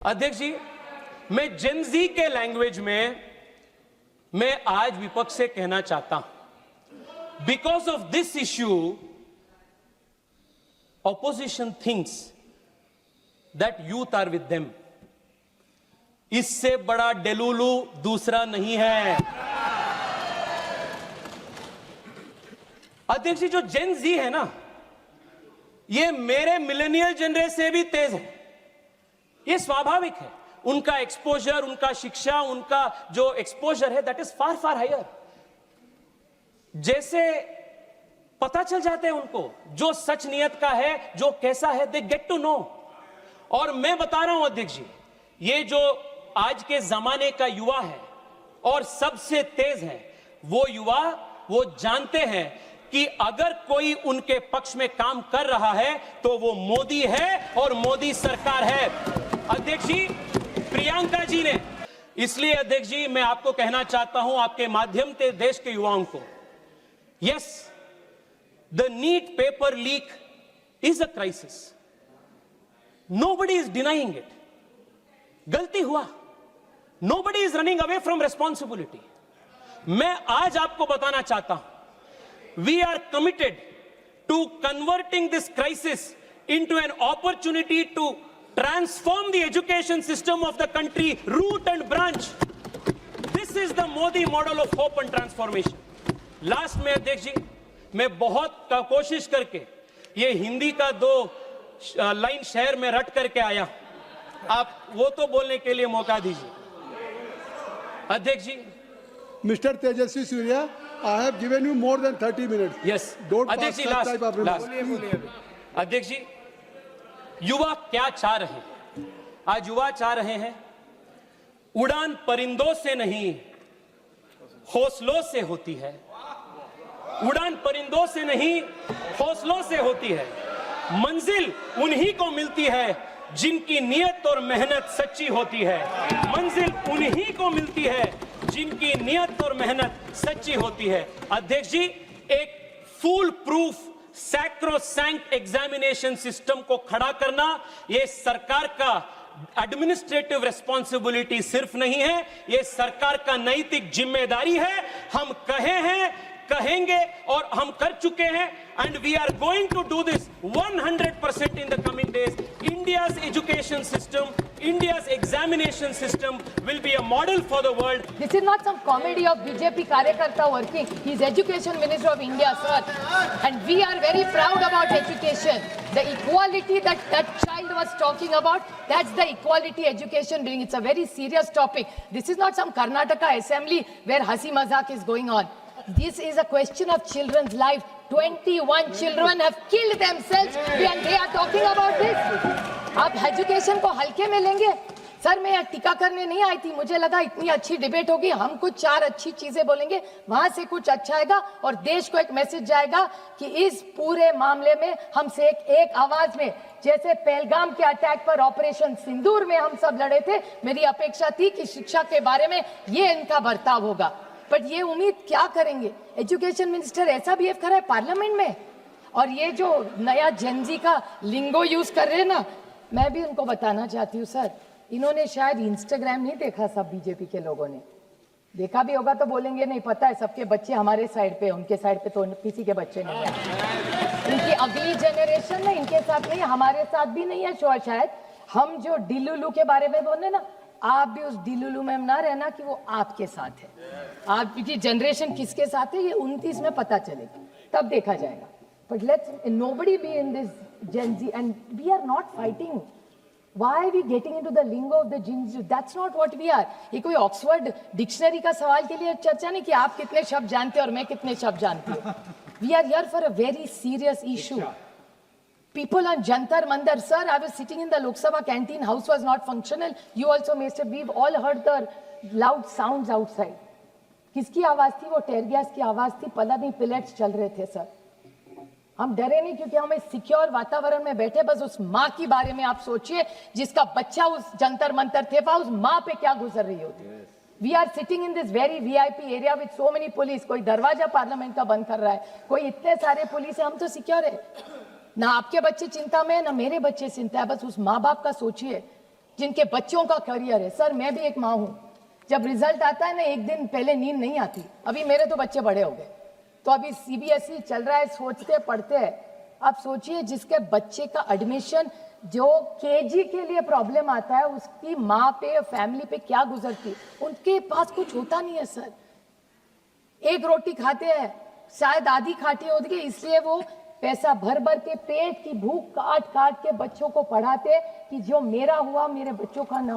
अध्यक्ष जी, मैं जेनजी के लैंग्वेज में मैं आज विपक्ष से कहना चाहता हूं, because of this issue opposition thinks that youth are with them. इससे बड़ा डेलुलू दूसरा नहीं है। अध्यक्ष जी, जो जेनजी है ना, ये मेरे मिलेनियल जनरेशन से भी तेज है। ये स्वाभाविक है। उनका एक्सपोजर, उनका शिक्षा, उनका जो एक्सपोजर है that is far far higher. जैसे पता चल जाते हैं उनको जो सच नियत का है, जो कैसा है, दे गेट टू नो। और मैं बता रहा हूं अध्यक्ष जी, ये जो आज के जमाने का युवा है और सबसे तेज है, वो युवा वो जानते हैं कि अगर कोई उनके पक्ष में काम कर रहा है तो वो मोदी है और मोदी सरकार है। अध्यक्ष जी, प्रियंका जी ने, इसलिए अध्यक्ष जी मैं आपको कहना चाहता हूं आपके माध्यम से देश के युवाओं को, yes, the NEET paper leak is a crisis, nobody is denying it. गलती हुआ, nobody is running away from responsibility. मैं आज आपको बताना चाहता हूं, we are committed to converting this crisis into an opportunity to transform the education system of the country, root and branch. This is the Modi model of hope and transformation. Last में अध्यक्ष जी, मैं बहुत कोशिश करके ये हिंदी का 2 line शहर में रट करके आया, आप वो तो बोलने के लिए मौका दीजिए। अध्यक्ष जी, Mr. Tejasvi Surya, I have given you more than 30 minutes. Yes. Don't अध्यक्ष pass ji, that type of remarks. अध्यक्ष जी, युवा क्या चाह रहे हैं? आज युवा चाह रहे हैं उड़ान परिंदों से नहीं, हौसलों से होती है। उड़ान परिंदों से नहीं, हौसलों से होती है। मंजिल उन्हीं को मिलती है जिनकी नियत और मेहनत सच्ची होती है। मंजिल उन्हीं को मिलती है जिनकी नियत और मेहनत सच्ची होती है। अध्यक्ष जी, एक full proof sacrosanct examination system को खड़ा करना ये सरकार का एडमिनिस्ट्रेटिव रिस्पॉन्सिबिलिटी सिर्फ नहीं है, ये सरकार का नैतिक जिम्मेदारी है। हम कहे हैं, कहेंगे और हम कर चुके हैं, and we are going to do this 100% in the coming days. India's education system, India's examination system will be a model for the world. This is not some comedy of BJP Karyakarta working. He is Education Minister of India, sir. And we are very proud about education. The equality that that child was talking about, that's the equality education brings. It's a very serious topic. This is not some Karnataka assembly where hasi mazak is going on. This is a question of children's life. 21 children have killed themselves and they are talking about this. आप education को हल्के में लेंगे? Sir, मैं यहाँ टीका करने नहीं आई थी, मुझे लगा इतनी अच्छी डिबेट होगी, हम कुछ 4 अच्छी चीजें बोलेंगे, वहां से कुछ अच्छा आएगा और देश को एक मैसेज जाएगा कि इस पूरे मामले में हमसे एक आवाज में, जैसे पहलगाम के अटैक पर ऑपरेशन सिंदूर में हम सब लड़े थे, मेरी अपेक्षा थी कि शिक्षा के बारे में ये इनका बर्ताव होगा। बट ये उम्मीद क्या करेंगे? एजुकेशन मिनिस्टर ऐसा बिहेव कर रहा है पार्लियामेंट में, और ये जो नया जेनजी का लिंगो यूज कर रहे हैं ना, मैं भी उनको बताना चाहती हूँ सर, इन्होंने शायद इंस्टाग्राम नहीं देखा, सब बीजेपी के लोगों ने देखा भी होगा तो बोलेंगे नहीं पता है, सबके बच्चे हमारे साइड पे, उनके साइड पे तो किसी के बच्चे नहीं है। इनकी अगली जनरेशन में इनके साथ नहीं, हमारे साथ भी नहीं है शायद। हम जो डिलुलू के बारे में बोले ना, आप भी उस डिलुलू में ना रहना कि वो आपके साथ है। आपकी जनरेशन किसके साथ है ये 29 में पता चलेगा, तब देखा जाएगा। But let's nobody be in this Gen Z and we are not fighting. Why are we getting into the lingo of the Gen Z? That's not what we are. ये कोई ऑक्सफोर्ड डिक्शनरी का सवाल के लिए चर्चा नहीं कि आप कितने शब्द जानते हैं और मैं कितने शब्द जानती हूँ। We are here for a very serious issue. People on Jantar Mandar, sir, I was sitting in the Lok Sabha canteen, house was not functional. You also missed it. We've all heard the loud sounds outside. किसकी आवाज थी? वो टेयर gas की आवाज थी, पता नहीं pellets चल रहे थे सर। हम डरे नहीं क्योंकि हम इस सिक्योर वातावरण में बैठे। बस उस माँ के बारे में आप सोचिए जिसका बच्चा उस जंतर मंतर थे, उस माँ पे क्या गुजर रही होती। We are sitting in this very VIP area with so many police. कोई दरवाजा पार्लियामेंट का बंद कर रहा है, कोई इतने सारे पुलिस है, हम तो सिक्योर है ना। आपके बच्चे चिंता में, ना मेरे बच्चे चिंता है। बस उस माँ बाप का सोचिए जिनके बच्चों का करियर है। सर मैं भी एक माँ हूँ, जब रिजल्ट आता है ना एक दिन पहले नींद नहीं आती। अभी मेरे तो बच्चे बड़े हो गए, तो अभी सीबीएसई चल रहा है, सोचते पढ़ते हैं। आप सोचिए जिसके बच्चे का एडमिशन जो केजी के लिए प्रॉब्लम आता है, उसकी माँ पे फैमिली पे क्या गुजरती, उनके पास कुछ होता नहीं है सर। एक रोटी खाते हैं, शायद आधी खाटी होती है, इसलिए वो पैसा भर भर के पेट की भूख काट काट के बच्चों को पढ़ाते कि जो मेरा हुआ मेरे बच्चों का ना